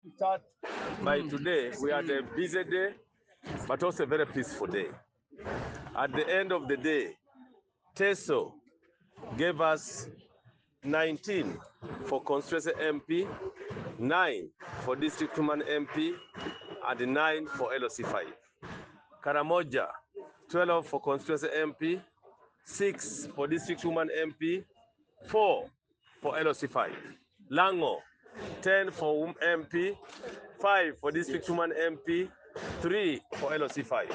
Start by today, we had a busy day, but also a very peaceful day. At the end of the day, TESO gave us 19 for constituency MP, 9 for district woman MP, and 9 for LOC5. Karamoja, 12 for constituency MP, 6 for district woman MP, 4 for LOC5. Lango, 10 for MP, 5 for district woman MP, 3 for LOC5.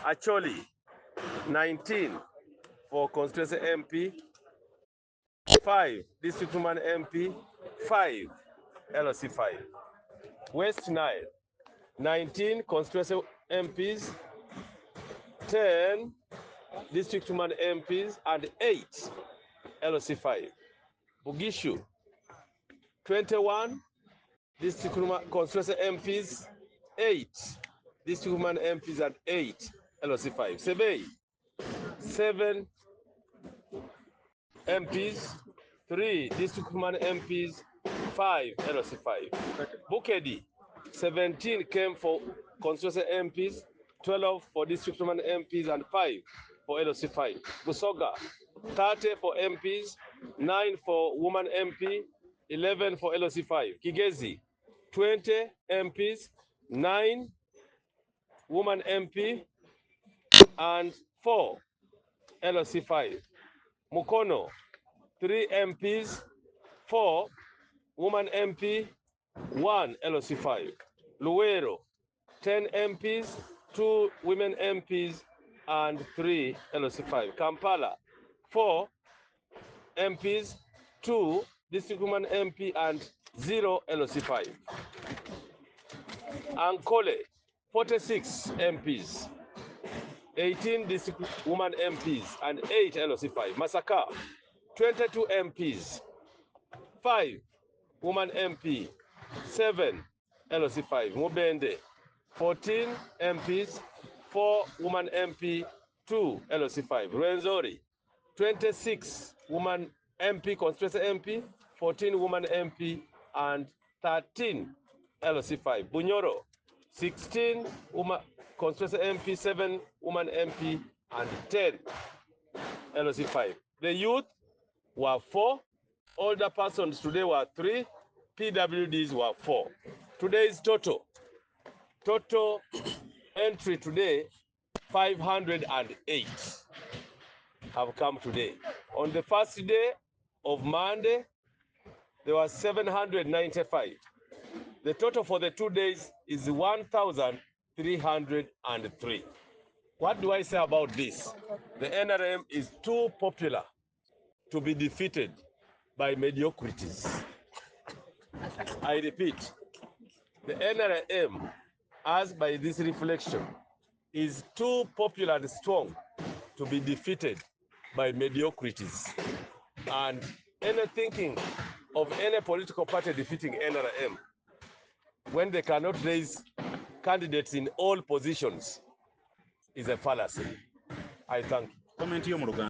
Acholi, 19 for constituency MP, 5 district woman MP, 5 LOC5. West Nile, 19 constituency MPs, 10 district woman MPs, and 8 LOC5. Bugishu, 21 district woman constituency MPs, 8 district woman MPs, and 8 LOC5. Sebei, 7 MPs, 3 district woman MPs, 5 LOC5. Bukedi, 17 came for constituency MPs, 12 for district woman MPs, and 5 for LOC5. Busoga, 30 for MPs, 9 for woman MP, 11 for LOC5. Kigezi, 20 MPs, 9 woman MP, and 4 LOC5. Mukono, 3 MPs, 4 woman MP, 1 LOC5. Luero, 10 MPs, 2 women MPs, and 3 LOC5. Kampala, 4 MPs, 2 district woman MP, and 0 LOC5. Ankole, 46 MPs, 18 district woman MPs, and 8 LOC5. Masaka, 22 MPs, 5 woman MP, 7 LOC5. Mubende, 14 MPs, 4 woman MP, 2 LOC5. Rwenzori, 26 woman MP, constituency MP, 14 woman MP, and 13 LOC5. Bunyoro, 16 woman constituency MP, 7 woman MP, and 10 LOC5. The youth were 4. Older persons today were 3. PWDs were 4. Today's total entry today, 508 have come today. On the first day of Monday, there were 795. The total for the 2 days is 1,303. What do I say about this? The NRM is too popular to be defeated by mediocrities. I repeat, the NRM, as by this reflection, is too popular and strong to be defeated by mediocrities. And any thinking of any political party defeating NRM when they cannot raise candidates in all positions is a fallacy. I thank you.